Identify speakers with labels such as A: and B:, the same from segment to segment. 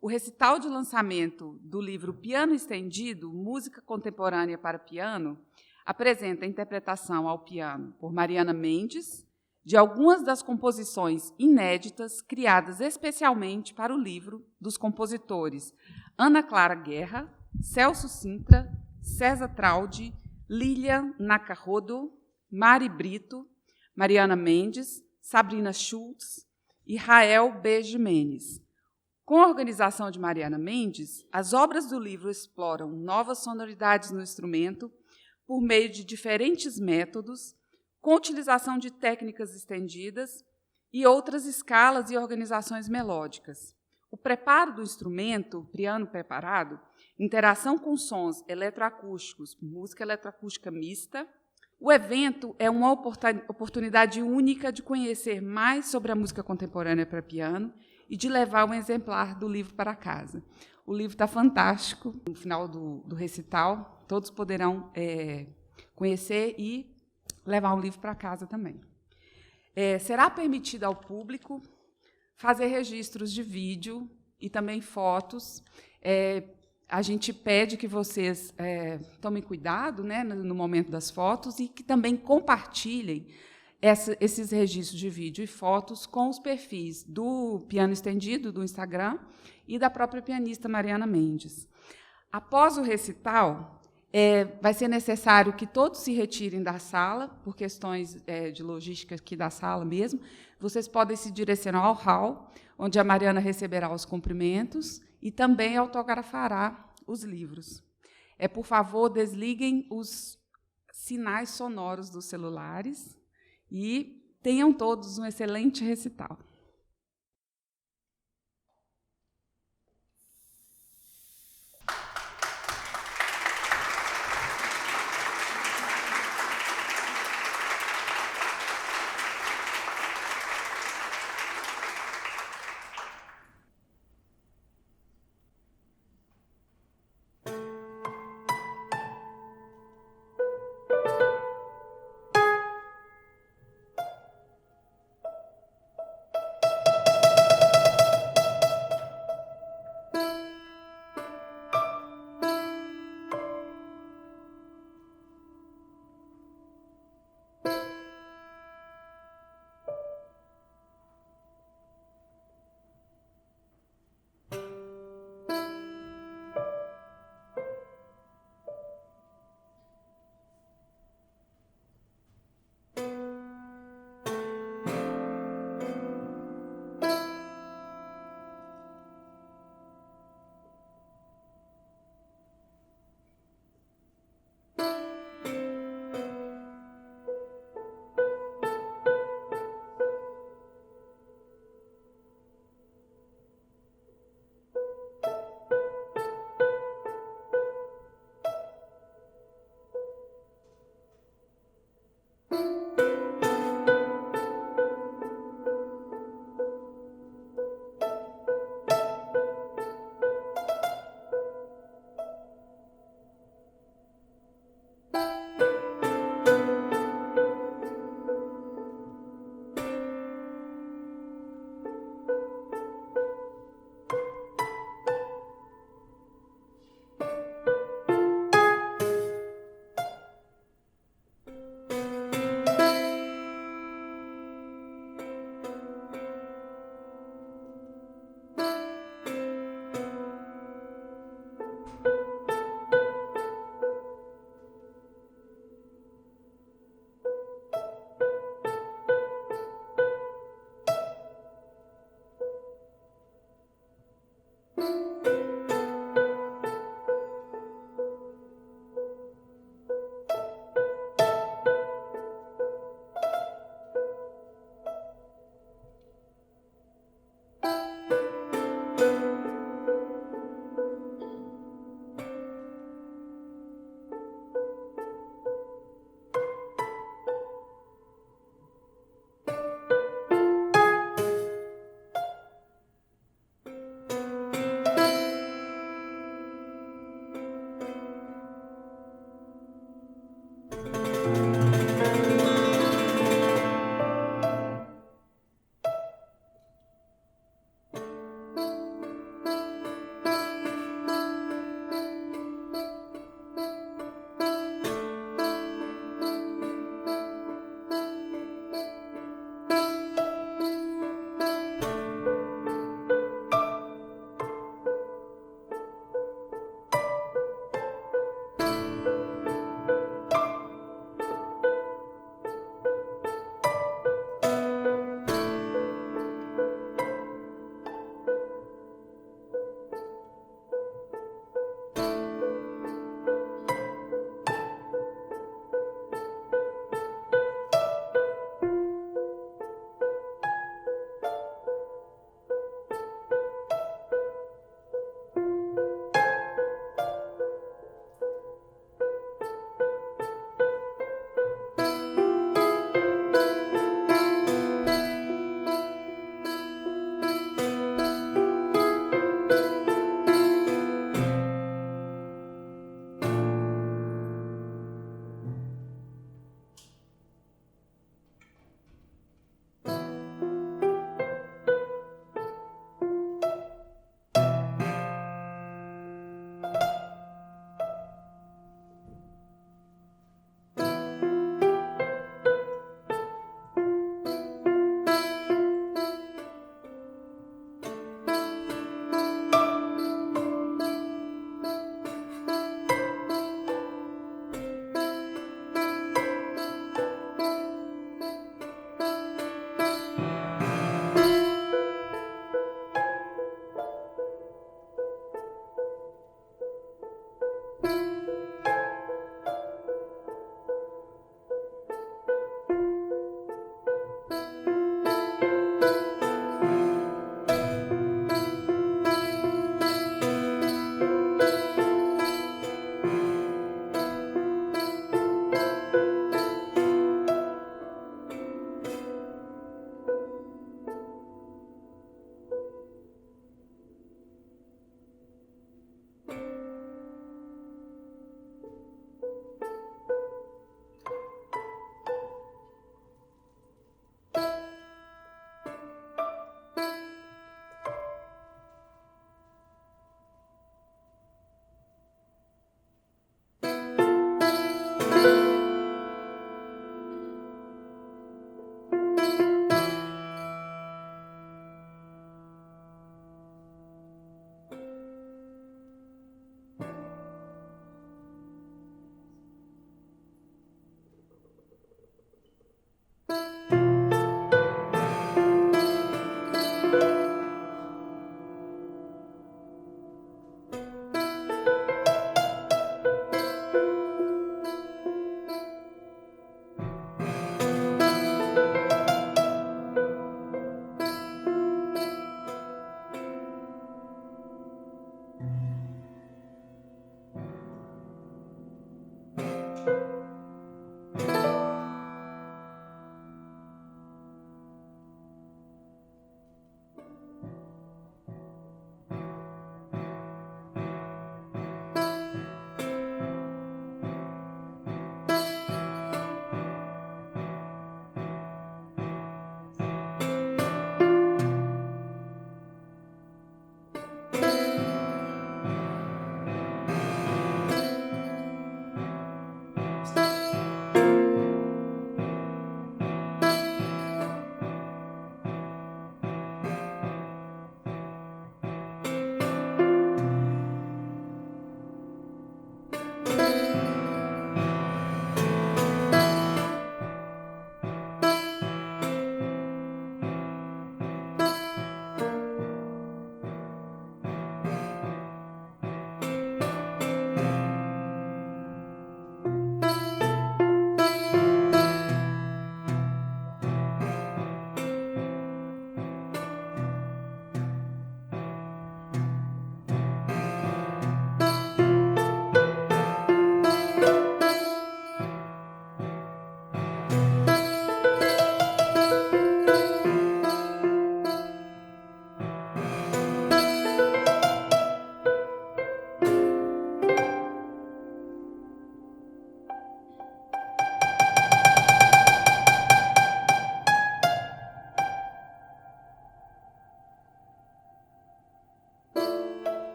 A: O recital de lançamento do livro Piano Estendido, Música Contemporânea para Piano, apresenta a interpretação ao piano por Mariana Mendes de algumas das composições inéditas criadas especialmente para o livro dos compositores Ana Clara Guerra, Celso Sintra, César Traudy, Lília Nacarrodo, Mari Brito, Mariana Mendes, Sabrina Schultz e Rael B. Jimenez. Com a organização de Mariana Mendes, as obras do livro exploram novas sonoridades no instrumento por meio de diferentes métodos, com utilização de técnicas estendidas e outras escalas e organizações melódicas. O preparo do instrumento, piano preparado, interação com sons eletroacústicos, música eletroacústica mista. O evento é uma oportunidade única de conhecer mais sobre a música contemporânea para piano e de levar um exemplar do livro para casa. O livro está fantástico. No final do recital, todos poderão conhecer e levar um livro para casa também. Será permitido ao público fazer registros de vídeo e também fotos. A gente pede que vocês tomem cuidado, né, no momento das fotos e que também compartilhem esses registros de vídeo e fotos com os perfis do Piano Estendido, do Instagram, e da própria pianista Mariana Mendes. Após o recital, vai ser necessário que todos se retirem da sala, por questões de logística aqui da sala mesmo. Vocês podem se direcionar ao hall, onde a Mariana receberá os cumprimentos e também autografará os livros. Por favor, desliguem os sinais sonoros dos celulares e tenham todos um excelente recital.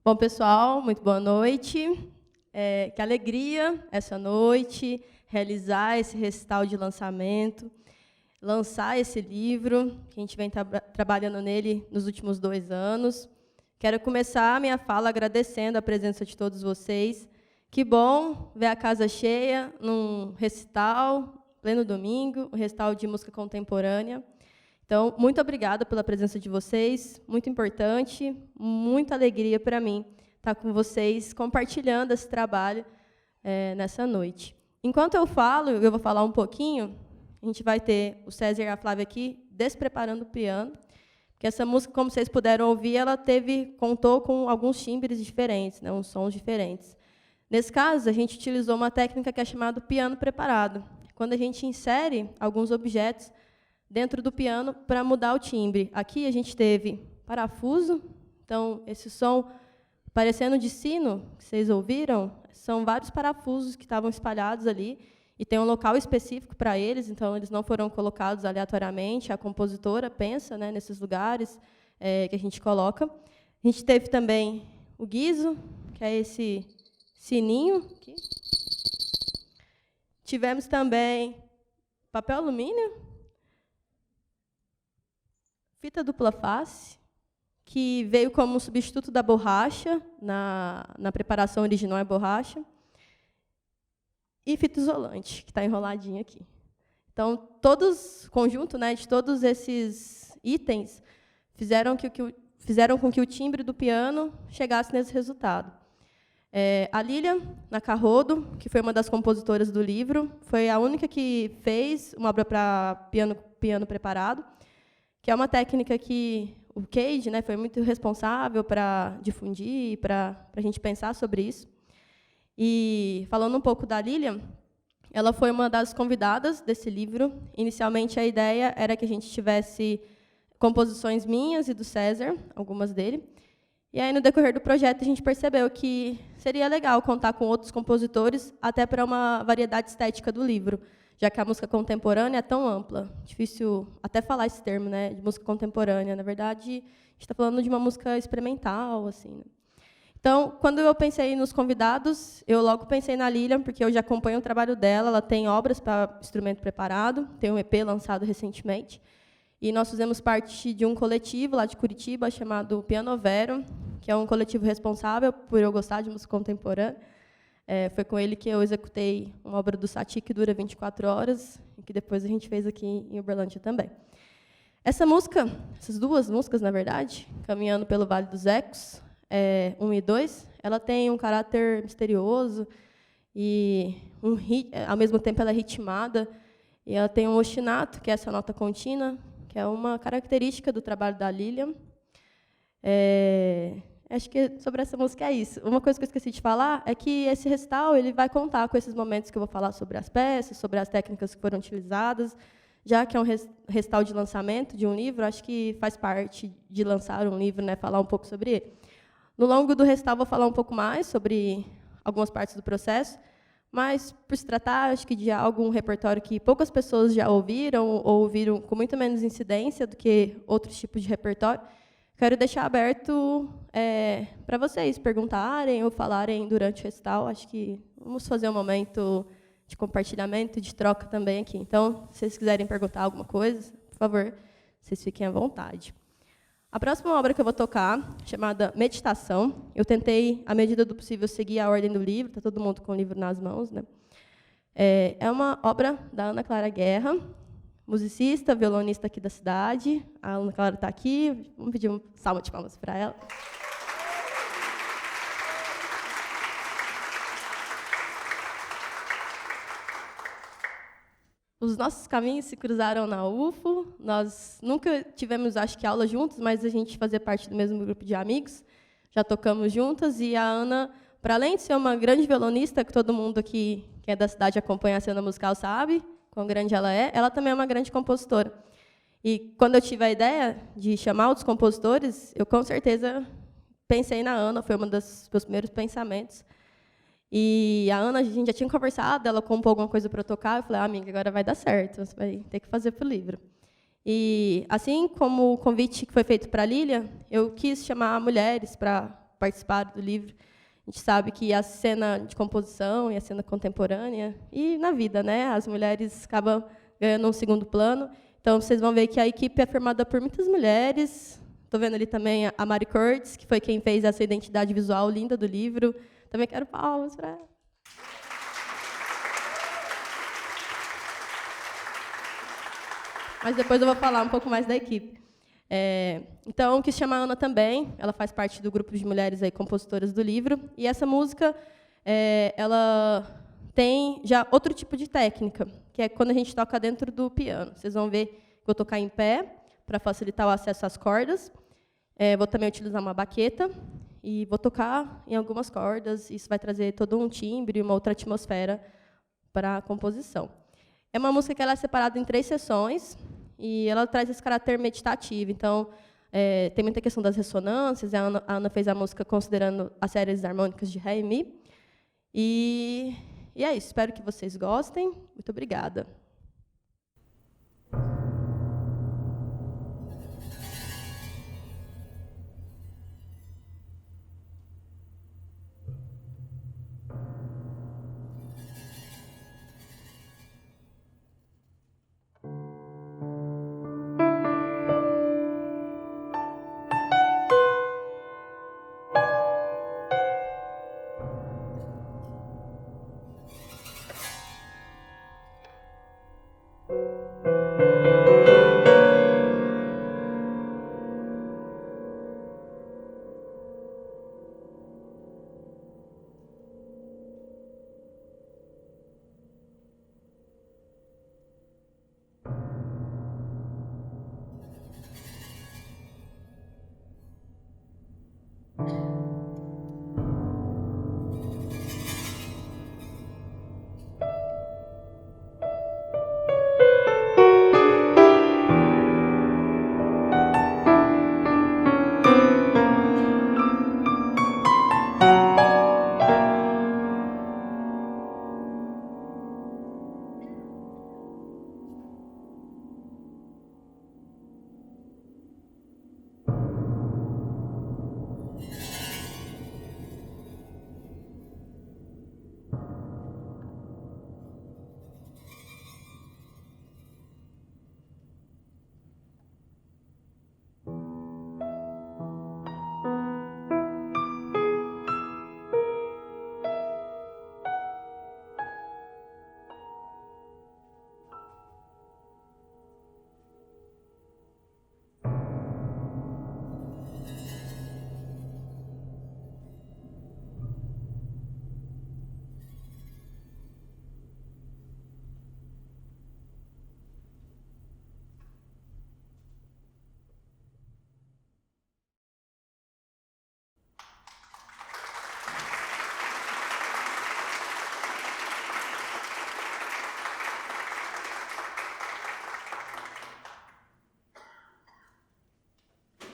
B: Bom, pessoal, muito boa noite. Que alegria essa noite, realizar esse recital de lançamento, lançar esse livro, que a gente vem trabalhando nele nos últimos 2 anos. Quero começar a minha fala agradecendo a presença de todos vocês. Que bom ver a casa cheia num recital, pleno domingo, um recital de música contemporânea. Então, muito obrigada pela presença de vocês, muito importante, muita alegria para mim estar com vocês, compartilhando esse trabalho nessa noite. Enquanto eu falo, eu vou falar um pouquinho, a gente vai ter o César e a Flávia aqui despreparando o piano, porque essa música, como vocês puderam ouvir, ela contou com alguns timbres diferentes, né, uns sons diferentes. Nesse caso, a gente utilizou uma técnica que é chamada piano preparado, quando a gente insere alguns objetos dentro do piano para mudar o timbre. Aqui a gente teve parafuso, então esse som parecendo de sino, que vocês ouviram, são vários parafusos que estavam espalhados ali, e tem um local específico para eles, então eles não foram colocados aleatoriamente, a compositora pensa, né, nesses lugares que a gente coloca. A gente teve também o guizo, que é esse sininho aqui. Tivemos também papel alumínio, fita dupla face, que veio como um substituto da borracha, na preparação original é borracha, e fita isolante, que está enroladinha aqui. Então, o conjunto, né, de todos esses itens fizeram com que o timbre do piano chegasse nesse resultado. A Lília Nacarrodo, que foi uma das compositoras do livro, foi a única que fez uma obra para piano preparado, que é uma técnica que o Cage, né, foi muito responsável para difundir, para a gente pensar sobre isso. E, falando um pouco da Lilian, ela foi uma das convidadas desse livro. Inicialmente, a ideia era que a gente tivesse composições minhas e do César, algumas dele. E aí, no decorrer do projeto, a gente percebeu que seria legal contar com outros compositores, até para uma variedade estética do livro, já que a música contemporânea é tão ampla. Difícil até falar esse termo, né, de música contemporânea. Na verdade, a gente está falando de uma música experimental, assim, né? Então, quando eu pensei nos convidados, eu logo pensei na Lilian, porque eu já acompanho o trabalho dela, ela tem obras para instrumento preparado, tem um EP lançado recentemente, e nós fizemos parte de um coletivo lá de Curitiba, chamado Piano Vero, que é um coletivo responsável por eu gostar de música contemporânea. Foi com ele que eu executei uma obra do Satie, que dura 24 horas, e que depois a gente fez aqui em Uberlândia também. Essas 2 músicas, na verdade, Caminhando pelo Vale dos Ecos, 1 e 2, ela tem um caráter misterioso e, ao mesmo tempo, ela é ritmada. E ela tem um ostinato, que é essa nota contínua, que é uma característica do trabalho da Lilian. Acho que sobre essa música é isso. Uma coisa que eu esqueci de falar é que esse recital ele vai contar com esses momentos que eu vou falar sobre as peças, sobre as técnicas que foram utilizadas, já que é um recital de lançamento de um livro, acho que faz parte de lançar um livro, né, falar um pouco sobre ele. No longo do recital, vou falar um pouco mais sobre algumas partes do processo, mas, por se tratar, acho que de um repertório que poucas pessoas já ouviram, ou ouviram com muito menos incidência do que outros tipos de repertório, quero deixar aberto para vocês perguntarem ou falarem durante o recital. Acho que vamos fazer um momento de compartilhamento e de troca também aqui. Então, se vocês quiserem perguntar alguma coisa, por favor, vocês fiquem à vontade. A próxima obra que eu vou tocar, chamada Meditação, eu tentei, à medida do possível, seguir a ordem do livro, está todo mundo com o livro nas mãos, né? É uma obra da Ana Clara Guerra, musicista, violonista aqui da cidade. A Ana Clara está aqui, vamos pedir uma salva de palmas para ela. Os nossos caminhos se cruzaram na UFO. Nós nunca tivemos, acho que, aula juntos, mas a gente fazia parte do mesmo grupo de amigos. Já tocamos juntas. E a Ana, para além de ser uma grande violonista, que todo mundo aqui que é da cidade acompanha a cena musical sabe quão grande ela também é uma grande compositora. E quando eu tive a ideia de chamar outros compositores, eu com certeza pensei na Ana, foi um dos meus primeiros pensamentos. E a Ana, a gente já tinha conversado, ela compôs alguma coisa para eu tocar, eu falei, amiga, agora vai dar certo, você vai ter que fazer para o livro. E, assim como o convite que foi feito para a Lília, eu quis chamar mulheres para participaram do livro. A gente sabe que a cena de composição e a cena contemporânea, e na vida, né, as mulheres acabam ganhando um segundo plano. Então, vocês vão ver que a equipe é formada por muitas mulheres. Estou vendo ali também a Mari Cortes, que foi quem fez essa identidade visual linda do livro. Também quero palmas para ela. Mas depois eu vou falar um pouco mais da equipe. Então, quis chamar a Ana também. Ela faz parte do grupo de mulheres aí, compositoras do livro. E essa música, ela tem já outro tipo de técnica, que é quando a gente toca dentro do piano. Vocês vão ver que eu vou tocar em pé, para facilitar o acesso às cordas. Vou também utilizar uma baqueta e vou tocar em algumas cordas. Isso vai trazer todo um timbre e uma outra atmosfera para a composição. É uma música que ela é separada em 3 sessões e ela traz esse caráter meditativo. Então, tem muita questão das ressonâncias. A Ana fez a música considerando as séries harmônicas de Ré e Mi. E é isso. Espero que vocês gostem. Muito obrigada.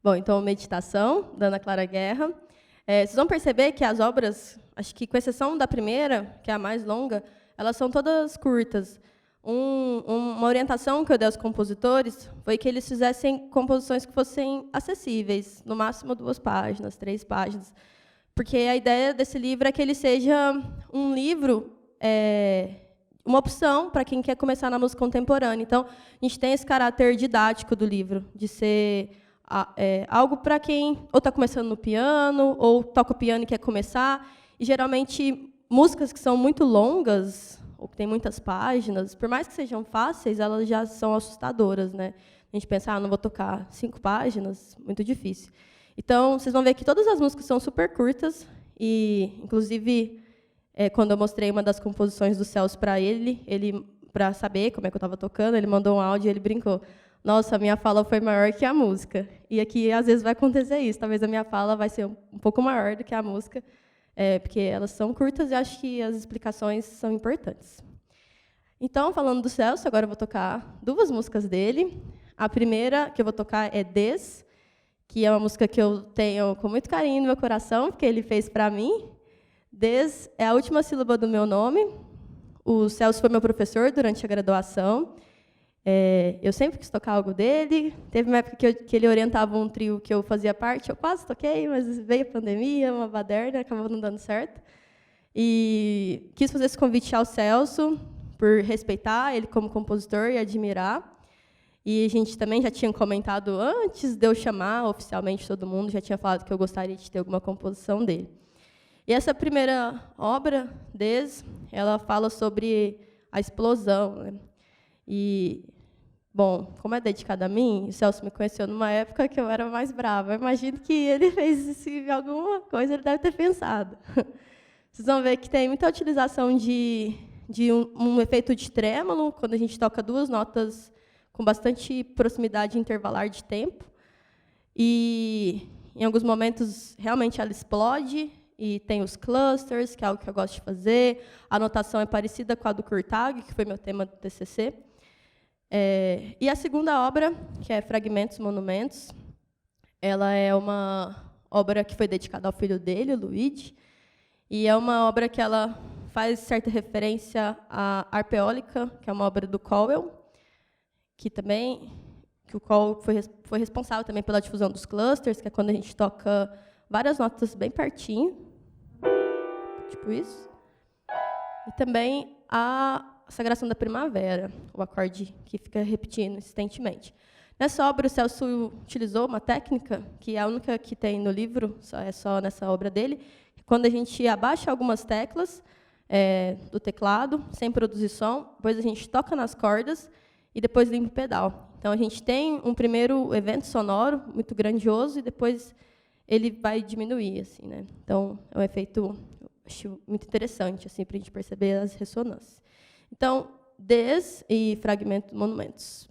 B: Bom, então, Meditação, da Ana Clara Guerra. Vocês vão perceber que as obras, acho que com exceção da primeira, que é a mais longa, elas são todas curtas. Uma orientação que eu dei aos compositores foi que eles fizessem composições que fossem acessíveis, no máximo 2 páginas, 3 páginas. Porque a ideia desse livro é que ele seja um livro, uma opção para quem quer começar na música contemporânea. Então, a gente tem esse caráter didático do livro, de ser algo para quem ou está começando no piano, ou toca o piano e quer começar. E, geralmente, músicas que são muito longas, ou que têm muitas páginas, por mais que sejam fáceis, elas já são assustadoras, né? A gente pensa, não vou tocar 5 páginas, muito difícil. Então, vocês vão ver que todas as músicas são super curtas, e, inclusive, quando eu mostrei uma das composições do Celso para ele para saber como é que eu estava tocando, ele mandou um áudio e ele brincou: nossa, a minha fala foi maior que a música. E aqui, às vezes, vai acontecer isso. Talvez a minha fala vai ser um pouco maior do que a música, porque elas são curtas e acho que as explicações são importantes. Então, falando do Celso, agora eu vou tocar 2 músicas dele. A primeira que eu vou tocar é Des, que é uma música que eu tenho com muito carinho no meu coração, porque ele fez para mim. Des é a última sílaba do meu nome. O Celso foi meu professor durante a graduação. Eu sempre quis tocar algo dele. Teve uma época que ele orientava um trio que eu fazia parte. Eu quase toquei, mas veio a pandemia, uma baderna, acabou não dando certo. E quis fazer esse convite ao Celso, por respeitar ele como compositor e admirar. E a gente também já tinha comentado antes de eu chamar oficialmente todo mundo, já tinha falado que eu gostaria de ter alguma composição dele. E essa primeira obra, ela fala sobre a explosão, né? E, bom, como é dedicada a mim, o Celso me conheceu numa época que eu era mais brava. Eu imagino que ele fez isso, alguma coisa, ele deve ter pensado. Vocês vão ver que tem muita utilização de um efeito de trêmulo, quando a gente toca duas notas com bastante proximidade intervalar de tempo. E, em alguns momentos, realmente ela explode, e tem os clusters, que é algo que eu gosto de fazer. A notação é parecida com a do Kurtag, que foi meu tema do TCC. E a segunda obra, que é Fragmentos Monumentos, ela é uma obra que foi dedicada ao filho dele, o Luigi, e é uma obra que ela faz certa referência à harpa eólica, que é uma obra do Cowell, que o Cowell foi responsável também pela difusão dos clusters, que é quando a gente toca várias notas bem pertinho, tipo isso. E também a Sagração da Primavera, o acorde que fica repetindo insistentemente. Nessa obra, o Celso utilizou uma técnica, que é a única que tem no livro, é só nessa obra dele, quando a gente abaixa algumas teclas do teclado, sem produzir som, depois a gente toca nas cordas e depois limpa o pedal. Então, a gente tem um primeiro evento sonoro muito grandioso e depois ele vai diminuir, assim, né? Então, é um efeito, acho muito interessante, assim, para a gente perceber as ressonâncias. Então, e Fragmentos Monumentos.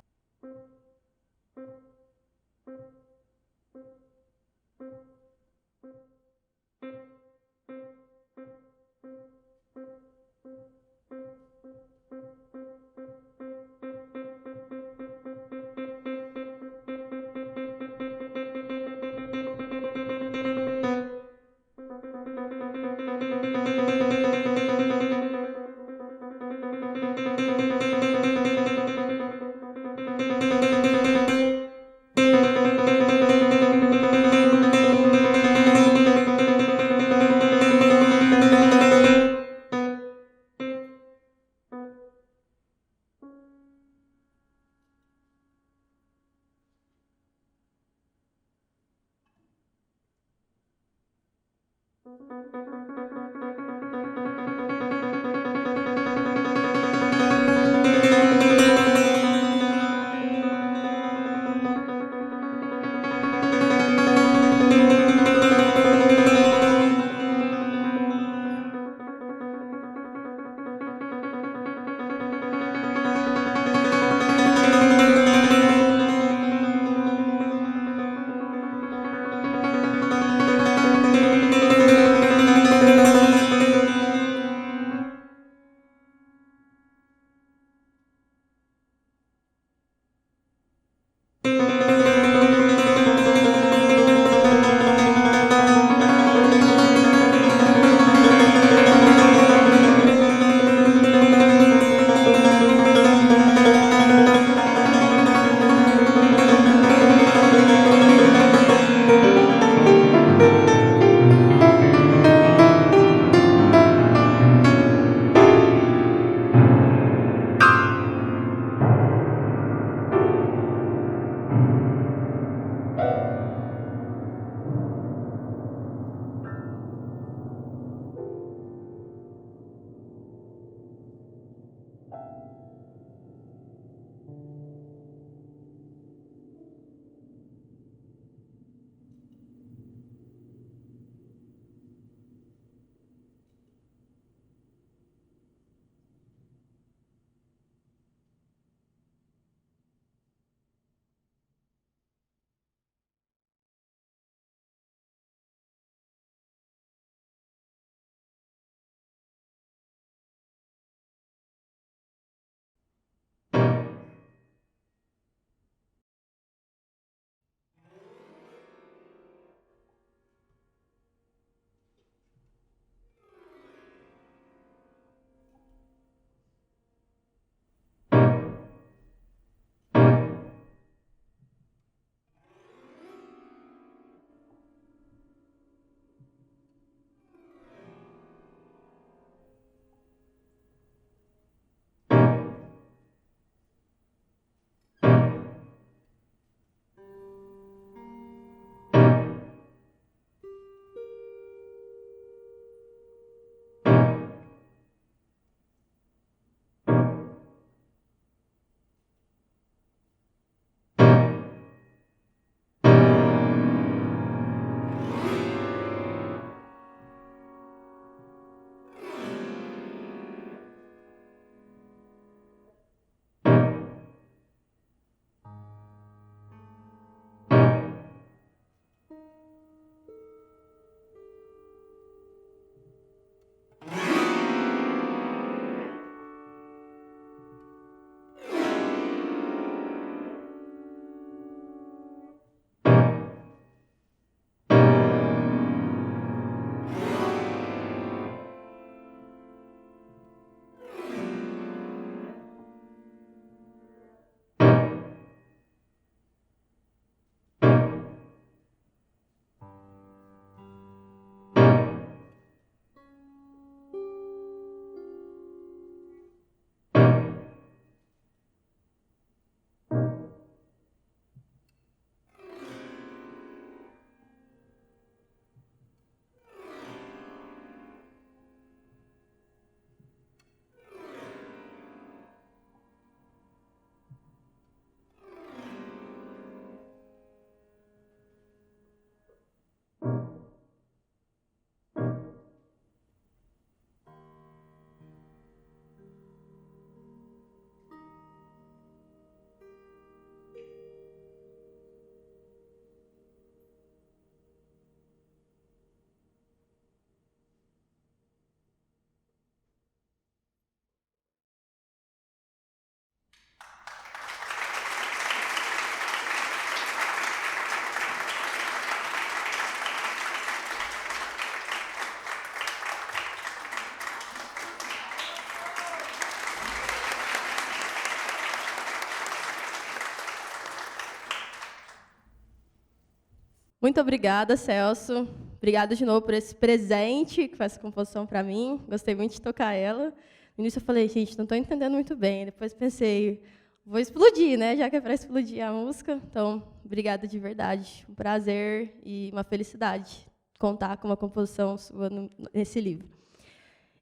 B: Muito obrigada, Celso. Obrigada de novo por esse presente que faz essa composição para mim. Gostei muito de tocar ela. No início eu falei, gente, não estou entendendo muito bem. Depois pensei, vou explodir, né? Já que é para explodir a música. Então, obrigada de verdade. Um prazer e uma felicidade contar com uma composição sua nesse livro.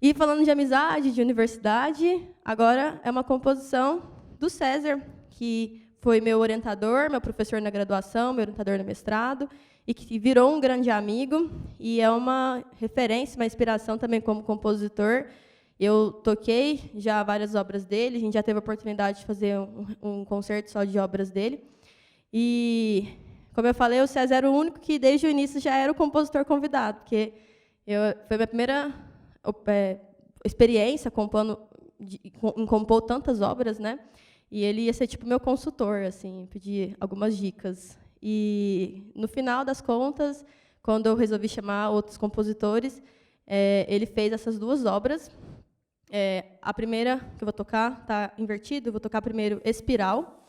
B: E falando de amizade, de universidade, agora é uma composição do César, que foi meu orientador, meu professor na graduação, meu orientador no mestrado, e que virou um grande amigo, e é uma referência, uma inspiração também como compositor. Eu toquei já várias obras dele, a gente já teve a oportunidade de fazer um concerto só de obras dele. E, como eu falei, o César era o único que, desde o início, já era o compositor convidado, porque foi a minha primeira experiência em compor tantas obras, né? E ele ia ser tipo meu consultor, assim, pedir algumas dicas. E no final das contas, quando eu resolvi chamar outros compositores, ele fez essas duas obras. A primeira que eu vou tocar está invertido. Eu vou tocar primeiro Espiral,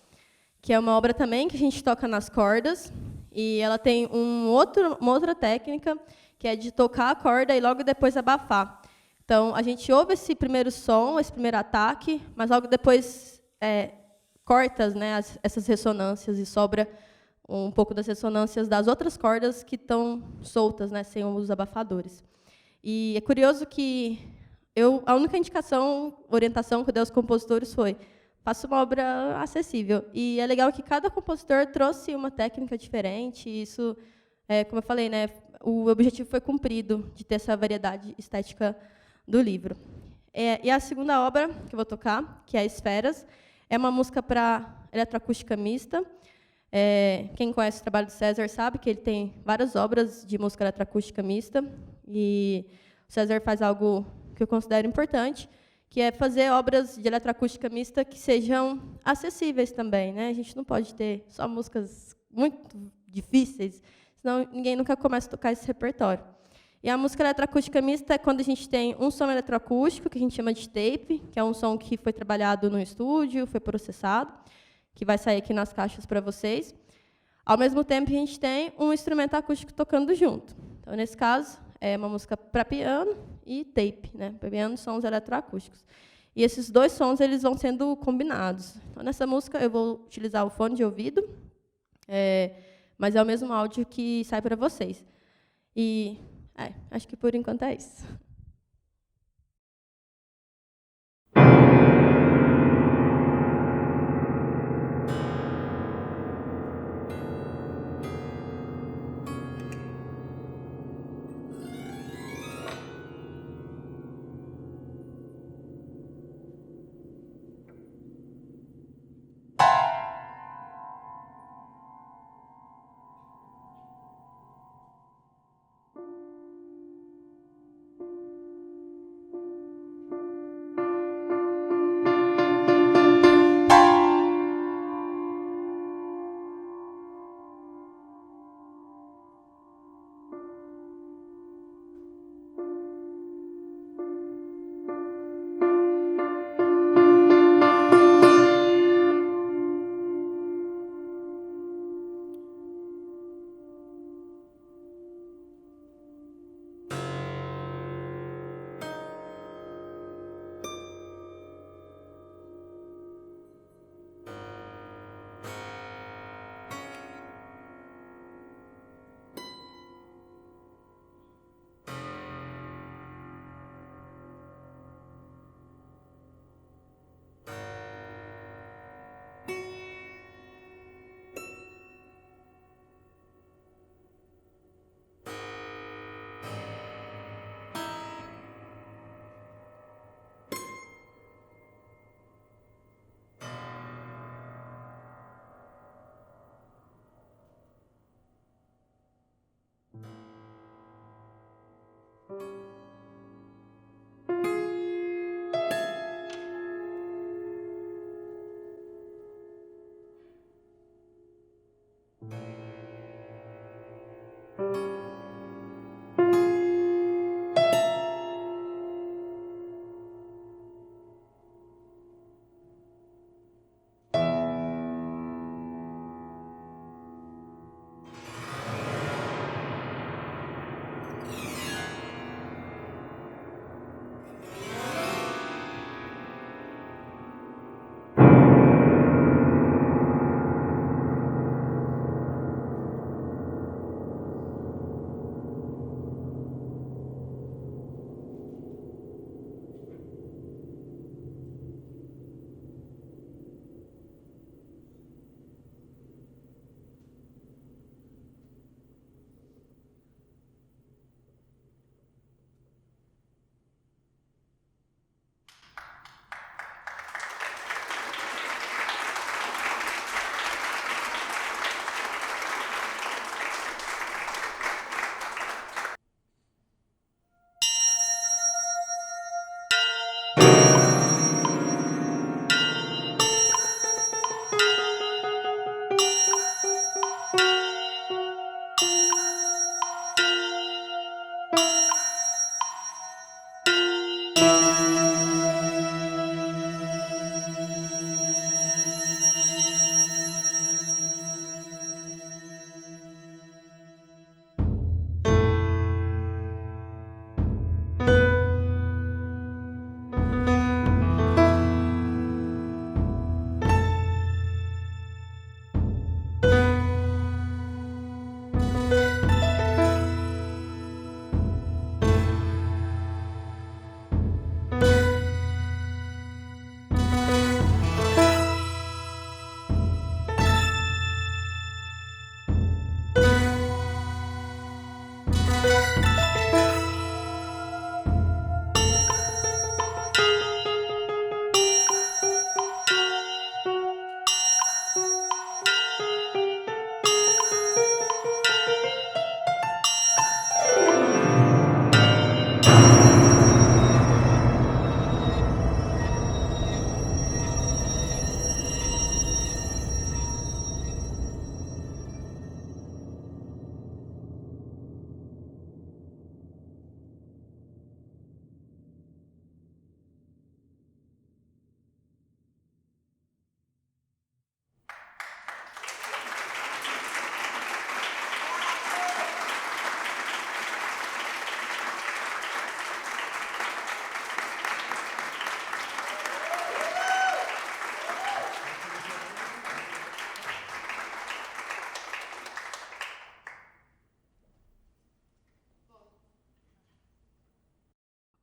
B: que é uma obra também que a gente toca nas cordas. E ela tem uma outra técnica, que é de tocar a corda e logo depois abafar. Então, a gente ouve esse primeiro som, esse primeiro ataque, mas logo depois corta, né, essas ressonâncias e sobra um pouco das ressonâncias das outras cordas que estão soltas, né, sem os abafadores. E é curioso que a única orientação que eu dei aos compositores foi: faça uma obra acessível. E é legal que cada compositor trouxe uma técnica diferente. E isso, como eu falei, né, o objetivo foi cumprido, de ter essa variedade estética do livro. E a segunda obra que eu vou tocar, que é Esferas, é uma música para eletroacústica mista. Quem conhece o trabalho do César sabe que ele tem várias obras de música eletroacústica mista. E o César faz algo que eu considero importante, que é fazer obras de eletroacústica mista que sejam acessíveis também, né? A gente não pode ter só músicas muito difíceis, senão ninguém nunca começa a tocar esse repertório. E a música eletroacústica mista é quando a gente tem um som eletroacústico, que a gente chama de tape, que é um som que foi trabalhado no estúdio, foi processado, que vai sair aqui nas caixas para vocês. Ao mesmo tempo, a gente tem um instrumento acústico tocando junto. Então, nesse caso, é uma música para piano e tape, né? Piano, sons eletroacústicos. E esses dois sons eles vão sendo combinados. Então, nessa música, eu vou utilizar o fone de ouvido, mas é o mesmo áudio que sai para vocês. E acho que por enquanto é isso.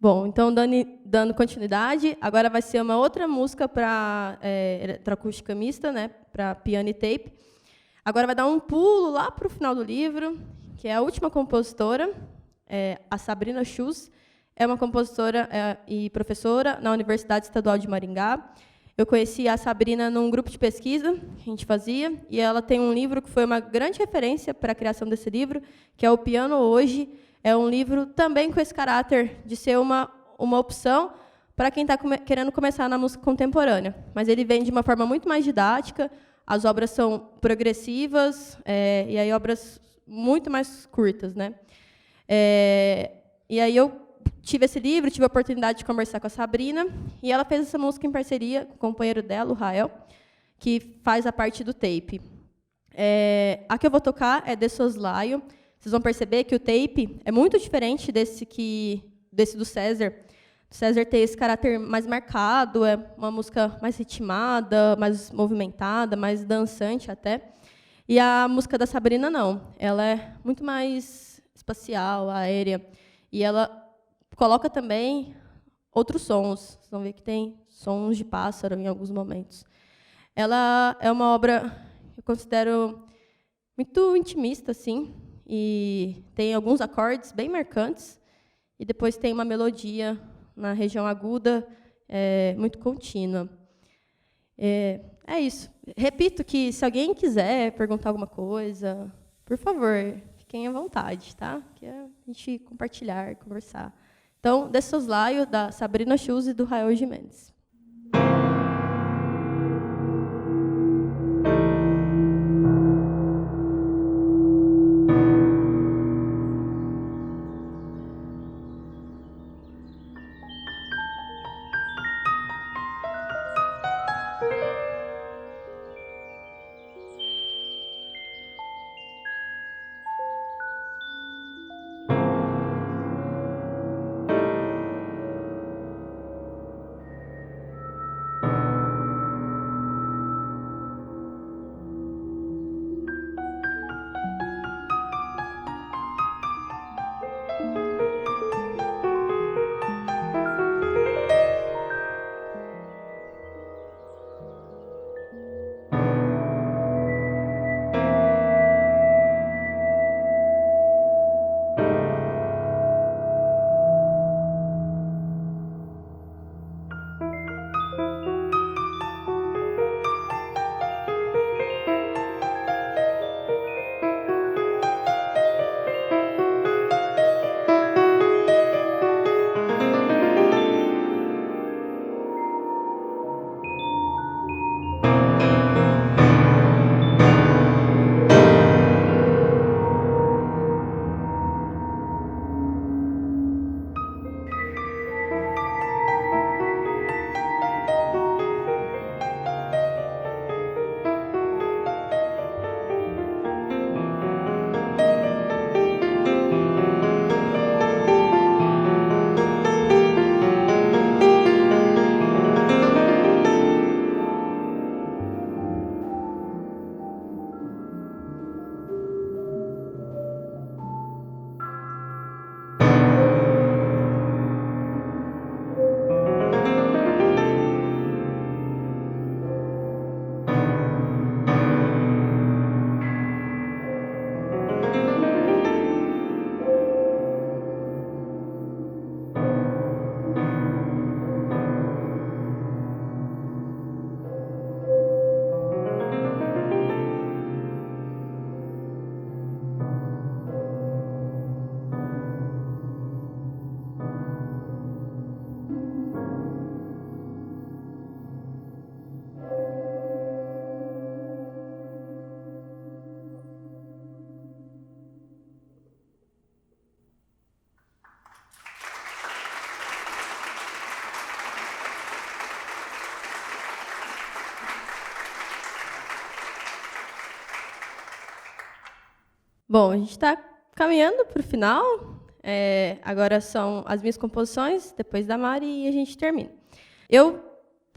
B: Bom, então, dando continuidade, agora vai ser uma outra música para eletroacústica mista, né, para piano e tape. Agora vai dar um pulo lá para o final do livro, que é a última compositora, a Sabrina Schulz, é uma compositora e professora na Universidade Estadual de Maringá. Eu conheci a Sabrina num grupo de pesquisa que a gente fazia, e ela tem um livro que foi uma grande referência para a criação desse livro, que é O Piano Hoje. É um livro também com esse caráter de ser uma opção para quem está querendo começar na música contemporânea. Mas ele vem de uma forma muito mais didática, as obras são progressivas, e aí obras muito mais curtas, né? E aí eu tive esse livro, tive a oportunidade de conversar com a Sabrina, e ela fez essa música em parceria com o companheiro dela, o Rael, que faz a parte do tape. A que eu vou tocar é De Soslaio. Vocês vão perceber que o tape é muito diferente desse do César. O César tem esse caráter mais marcado, é uma música mais ritmada, mais movimentada, mais dançante até. E a música da Sabrina, não. Ela é muito mais espacial, aérea. E ela coloca também outros sons. Vocês vão ver que tem sons de pássaro em alguns momentos. Ela é uma obra que eu considero muito intimista, assim, e tem alguns acordes bem marcantes, e depois tem uma melodia na região aguda, muito contínua. Isso. Repito que, se alguém quiser perguntar alguma coisa, por favor, fiquem à vontade, tá? Que é a gente compartilhar, conversar. Então, De Soslaio, da Sabrina Schulz e do Raul Gimenez. Bom, a gente está caminhando para o final. Agora são as minhas composições, depois da Mari, e a gente termina. Eu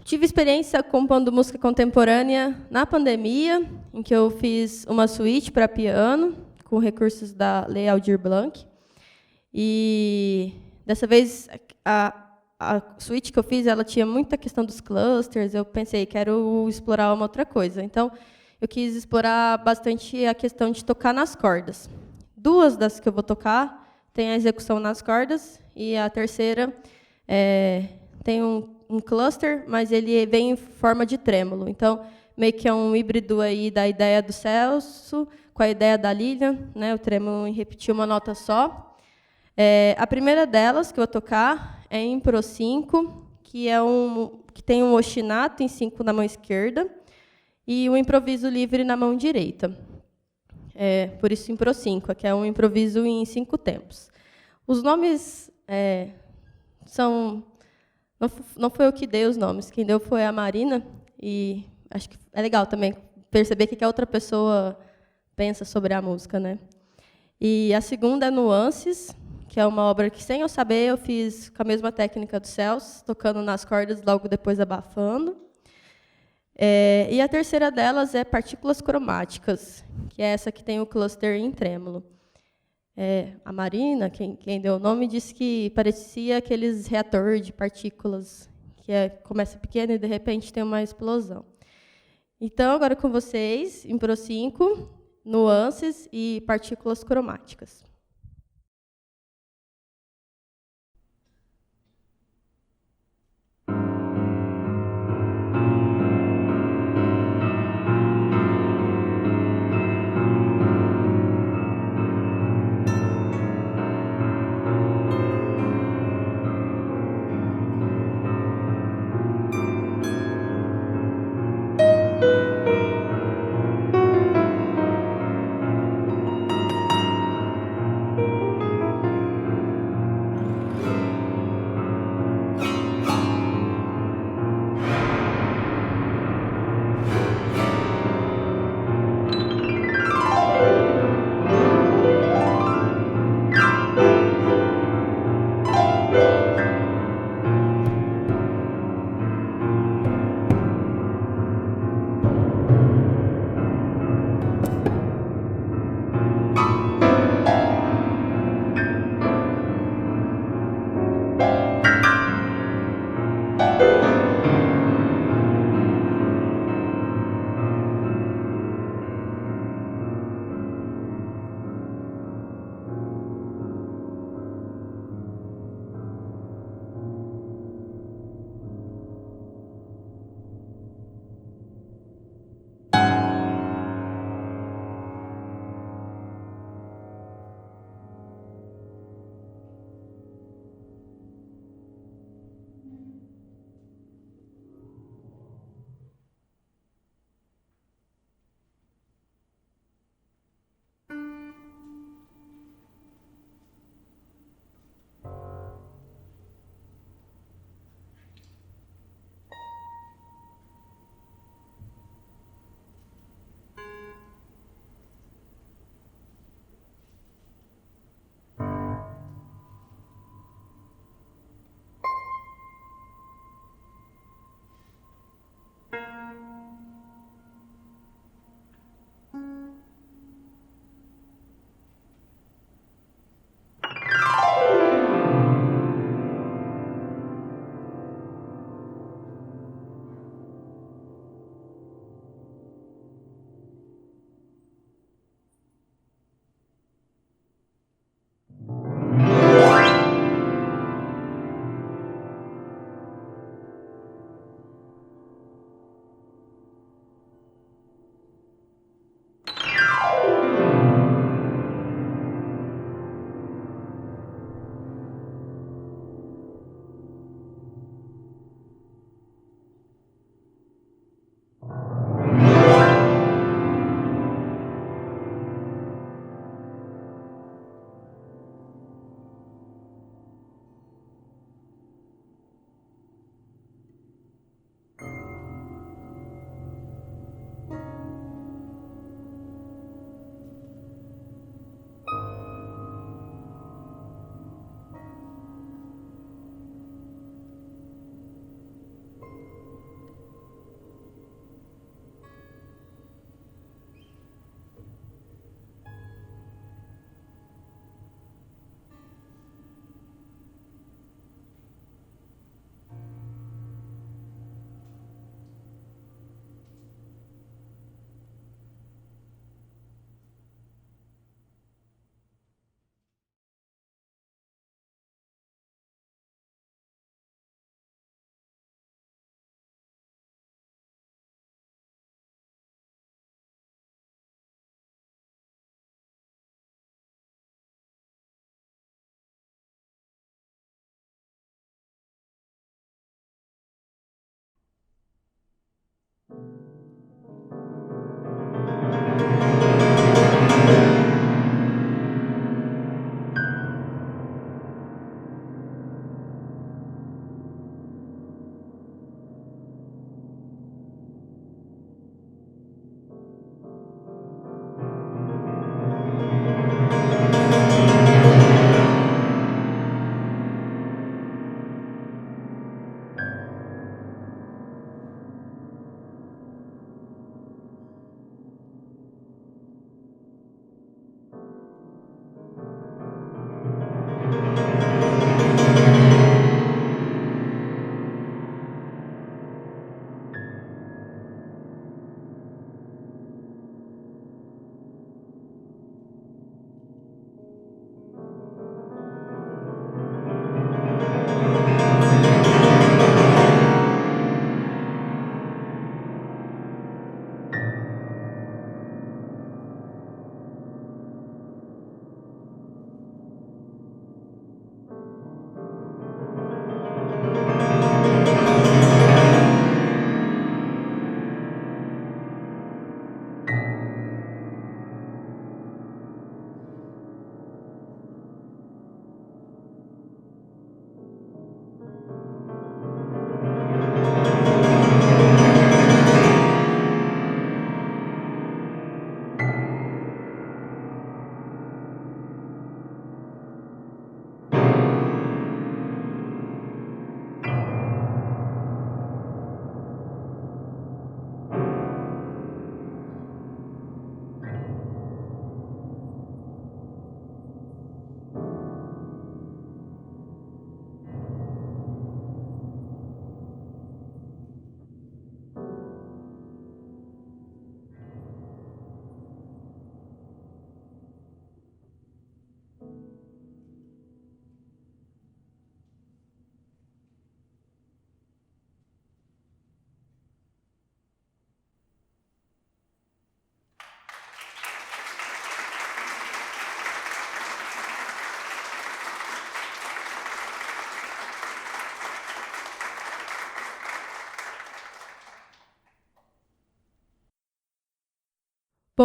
B: tive experiência compondo música contemporânea na pandemia, em que eu fiz uma suíte para piano, com recursos da Lei Aldir Blanc. E, dessa vez, a suíte que eu fiz, ela tinha muita questão dos clusters. Eu pensei, quero explorar uma outra coisa. Então, eu quis explorar bastante a questão de tocar nas cordas. 2 das que eu vou tocar tem a execução nas cordas, e a terceira tem um cluster, mas ele vem em forma de trêmolo. Então, meio que é um híbrido aí da ideia do Celso com a ideia da Lilian, né? O trêmolo em repetir uma nota só. A primeira delas que eu vou tocar é em Pro 5, que tem um ostinato em 5 na mão esquerda, e um improviso livre na mão direita. Por isso, Impro 5, que é um improviso em 5 tempos. Os nomes são... Não foi eu que dei os nomes, quem deu foi a Marina, e acho que é legal também perceber o que a outra pessoa pensa sobre a música, né? E a segunda é Nuances, que é uma obra que, sem eu saber, eu fiz com a mesma técnica do Celso, tocando nas cordas, logo depois abafando. E a terceira delas é Partículas Cromáticas, que é essa que tem o cluster em trêmolo. A Marina, quem deu o nome, disse que parecia aqueles reatores de partículas, que começa pequeno e, de repente, tem uma explosão. Então, agora com vocês, Impro 5, Nuances e Partículas Cromáticas.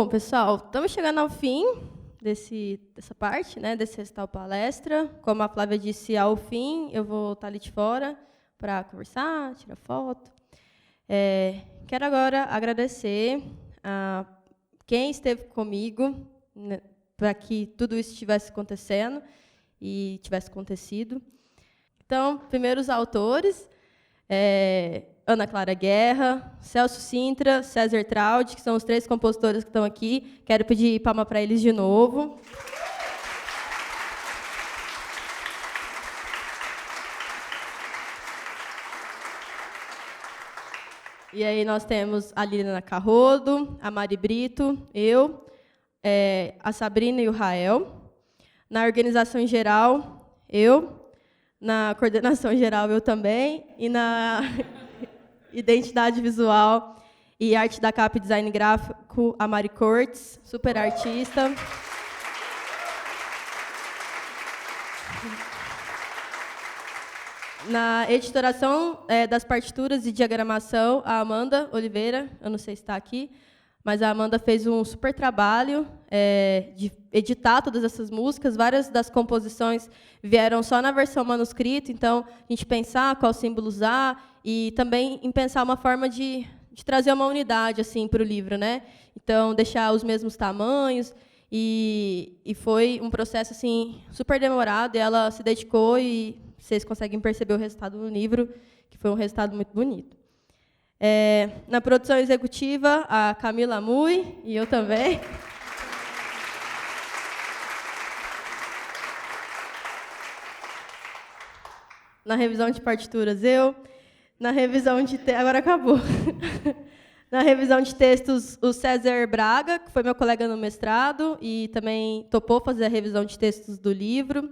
B: Bom, pessoal, estamos chegando ao fim dessa parte, né, desse recital palestra. Como a Flávia disse, ao fim, eu vou estar ali de fora para conversar, tirar foto. Quero agora agradecer a quem esteve comigo, né, para que tudo isso estivesse acontecendo e tivesse acontecido. Então, primeiro os autores, Ana Clara Guerra, Celso Sintra, César Traude, que são os 3 compositores que estão aqui. Quero pedir palma para eles de novo. E aí nós temos a Liliana Carrodo, a Mari Brito, eu, a Sabrina e o Rael. Na organização geral, eu. Na coordenação geral, eu também. E na identidade visual e arte da capa e design gráfico, a Mari Cortes, super artista. Na editoração das partituras e diagramação, a Amanda Oliveira, eu não sei se está aqui, mas a Amanda fez um super trabalho de editar todas essas músicas. Várias das composições vieram só na versão manuscrita, então a gente pensar qual símbolo usar e também em pensar uma forma de trazer uma unidade assim para o livro, né? Então deixar os mesmos tamanhos e foi um processo assim super demorado. E ela se dedicou e vocês conseguem perceber o resultado no livro, que foi um resultado muito bonito. Na produção executiva, a Camila Mui e eu também. Na revisão de partituras, eu. Na revisão de... Agora acabou. Na revisão de textos, o César Braga, que foi meu colega no mestrado e também topou fazer a revisão de textos do livro.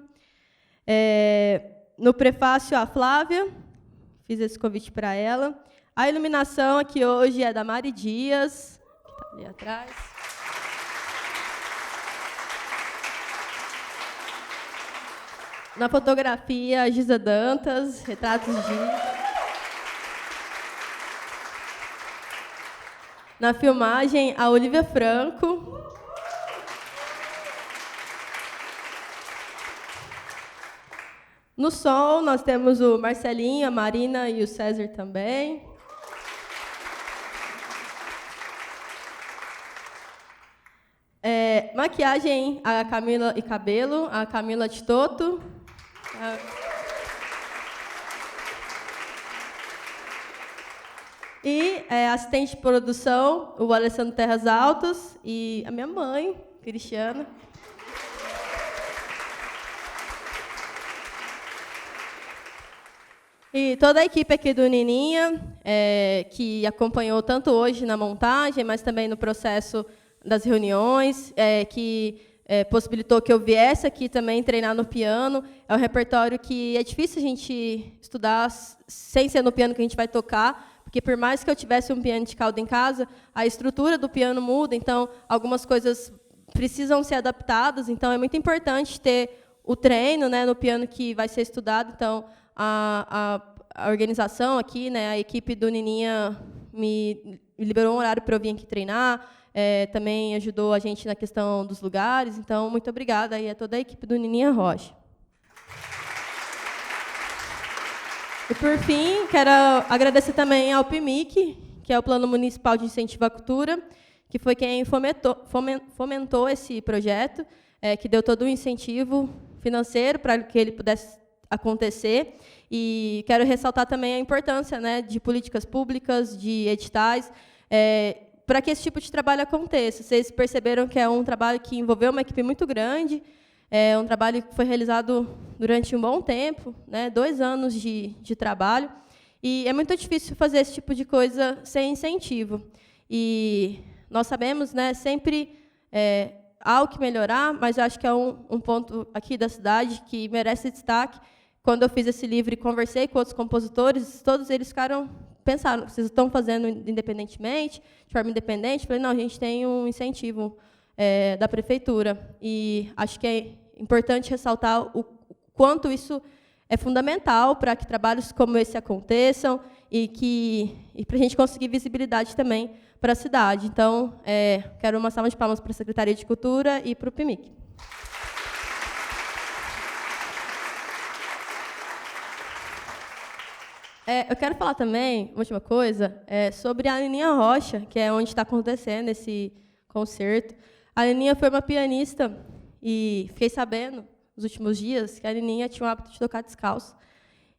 B: No prefácio, a Flávia. Fiz esse convite para ela. A iluminação aqui hoje é da Mari Dias, que está ali atrás. Na fotografia, a Giza Dantas, retratos de... Na filmagem, a Olivia Franco. No som, nós temos o Marcelinho, a Marina e o César também. Maquiagem, a Camila e cabelo, a Camila Titoto. E assistente de produção, o Alessandro Terras Altos e a minha mãe, Cristiana. E toda a equipe aqui do Nininha, que acompanhou tanto hoje na montagem, mas também no processo das reuniões, que possibilitou que eu viesse aqui também treinar no piano. É um repertório que é difícil a gente estudar sem ser no piano que a gente vai tocar, porque por mais que eu tivesse um piano de cauda em casa, a estrutura do piano muda, então algumas coisas precisam ser adaptadas, então é muito importante ter o treino, né, no piano que vai ser estudado. Então, a organização aqui, né, a equipe do Nininha me liberou um horário para eu vir aqui treinar, também ajudou a gente na questão dos lugares, então, muito obrigada aí a toda a equipe do Nininha Rocha. E, por fim, quero agradecer também ao PMIC, que é o Plano Municipal de Incentivo à Cultura, que foi quem fomentou esse projeto, que deu todo o incentivo financeiro para que ele pudesse acontecer. E quero ressaltar também a importância, né, de políticas públicas, de editais, para que esse tipo de trabalho aconteça. Vocês perceberam que é um trabalho que envolveu uma equipe muito grande, um trabalho que foi realizado durante um bom tempo, né, 2 anos de trabalho, e é muito difícil fazer esse tipo de coisa sem incentivo. E nós sabemos, né, sempre há o que melhorar, mas eu acho que é um ponto aqui da cidade que merece destaque. Quando eu fiz esse livro e conversei com outros compositores, todos eles pensaram, vocês estão fazendo independentemente, de forma independente? Eu falei, não, a gente tem um incentivo da prefeitura. E acho que é importante ressaltar o quanto isso é fundamental para que trabalhos como esse aconteçam e para a gente conseguir visibilidade também para a cidade. Então, quero uma salva de palmas para a Secretaria de Cultura e para o PMIC. Eu quero falar também, uma última coisa, sobre a Aninha Rocha, que é onde está acontecendo esse concerto. A Aninha foi uma pianista e fiquei sabendo, nos últimos dias, que a Aninha tinha o hábito de tocar descalço.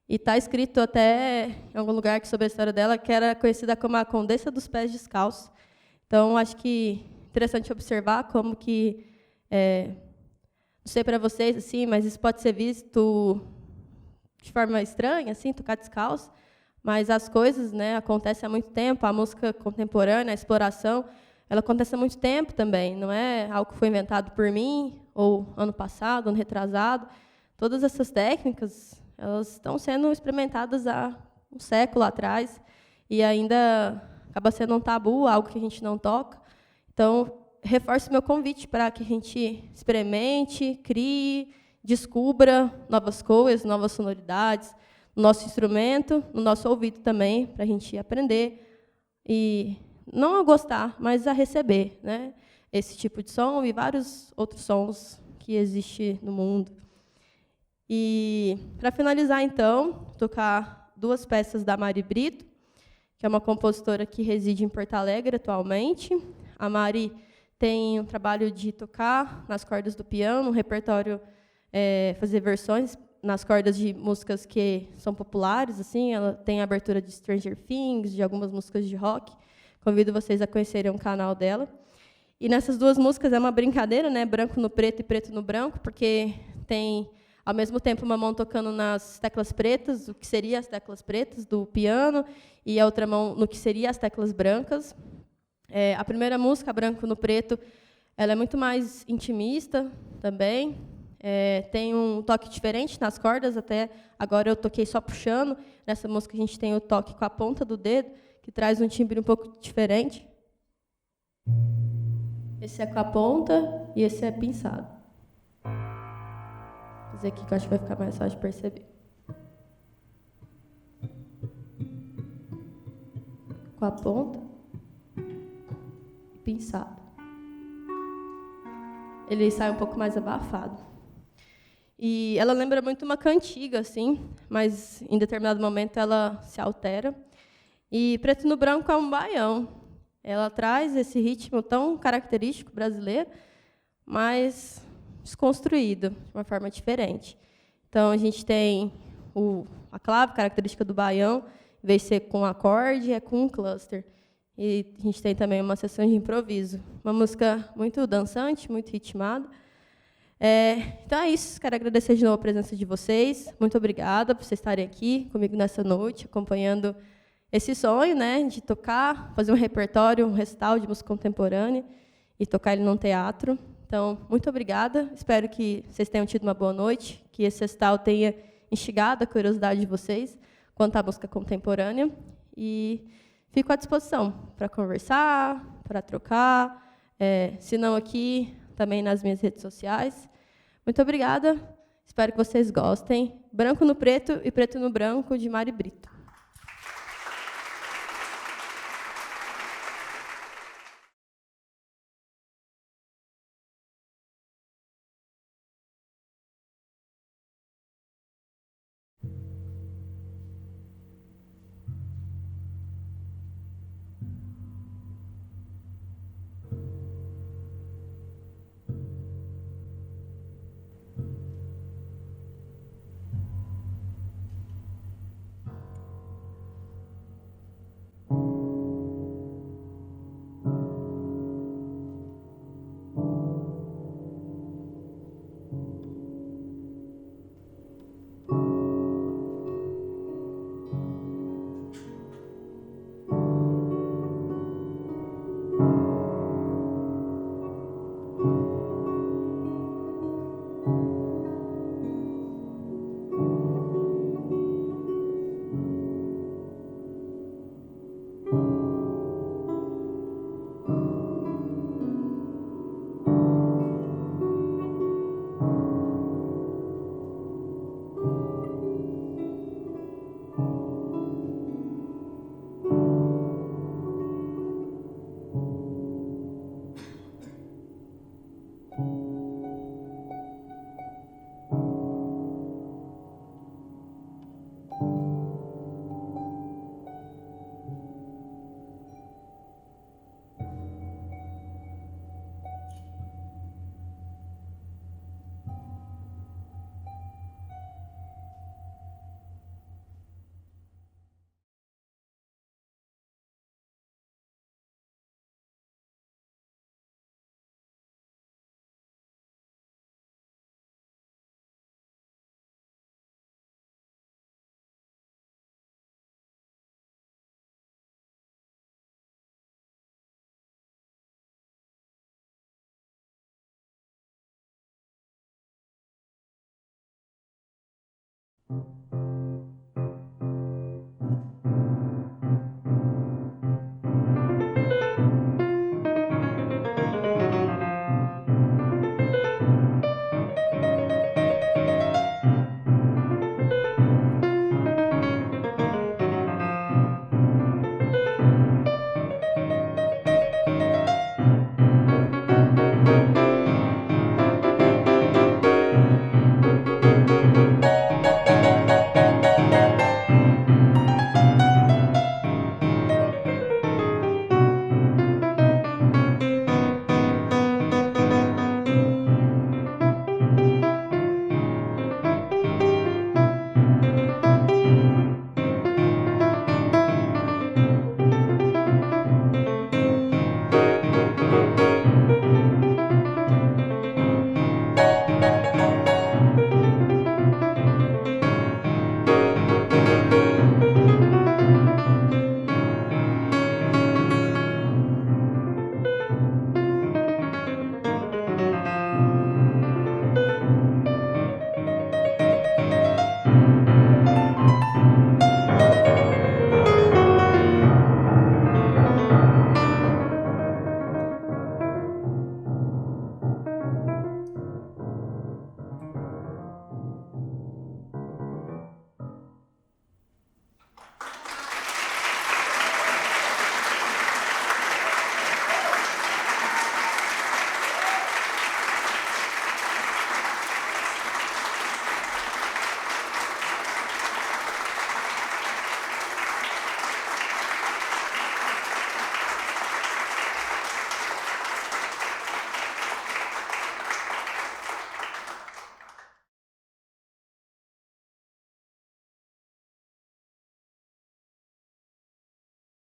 B: E está escrito até em algum lugar sobre a história dela, que era conhecida como a Condessa dos Pés Descalços. Então, acho que é interessante observar como que, não sei para vocês, assim, mas isso pode ser visto de forma estranha, assim, tocar descalço, mas as coisas, né, acontecem há muito tempo. A música contemporânea, a exploração, ela acontece há muito tempo também. Não é algo que foi inventado por mim, ou ano passado, ano retrasado. Todas essas técnicas, elas estão sendo experimentadas há um século atrás, e ainda acaba sendo um tabu, algo que a gente não toca. Então, reforço meu convite para que a gente experimente, crie, descubra novas coisas, novas sonoridades, no nosso instrumento, no nosso ouvido também, para a gente aprender e não a gostar, mas a receber, né, esse tipo de som e vários outros sons que existem no mundo. E, para finalizar, então, tocar 2 peças da Mari Brito, que é uma compositora que reside em Porto Alegre atualmente. A Mari tem um trabalho de tocar nas cordas do piano, um repertório, fazer versões nas cordas de músicas que são populares, assim. Ela tem a abertura de Stranger Things, de algumas músicas de rock. Convido vocês a conhecerem o canal dela. E nessas 2 músicas é uma brincadeira, né? Branco no preto e preto no branco, porque tem, ao mesmo tempo, uma mão tocando nas teclas pretas, o que seria as teclas pretas do piano, e a outra mão no que seria as teclas brancas. A primeira música, Branco no Preto, ela é muito mais intimista também. Tem um toque diferente nas cordas, até agora eu toquei só puxando. Nessa música a gente tem o toque com a ponta do dedo, que traz um timbre um pouco diferente. Esse é com a ponta e esse é pinçado. Vou fazer aqui que eu acho que vai ficar mais fácil de perceber. Com a ponta e pinçado. Ele sai um pouco mais abafado. E ela lembra muito uma cantiga, assim, mas em determinado momento ela se altera. E Preto no Branco é um baião. Ela traz esse ritmo tão característico brasileiro, mas desconstruído, de uma forma diferente. Então, a gente tem a clave característica do baião, em vez de ser com acorde, é com um cluster. E a gente tem também uma sessão de improviso. Uma música muito dançante, muito ritmada. Então é isso. Quero agradecer de novo a presença de vocês. Muito obrigada por vocês estarem aqui comigo nessa noite, acompanhando esse sonho, né, de tocar, fazer um repertório, um recital de música contemporânea e tocar ele num teatro. Então, muito obrigada. Espero que vocês tenham tido uma boa noite, que esse recital tenha instigado a curiosidade de vocês quanto à música contemporânea. E fico à disposição para conversar, para trocar, se não aqui, também nas minhas redes sociais. Muito obrigada. Espero que vocês gostem. Branco no Preto e Preto no Branco, de Mari Brito.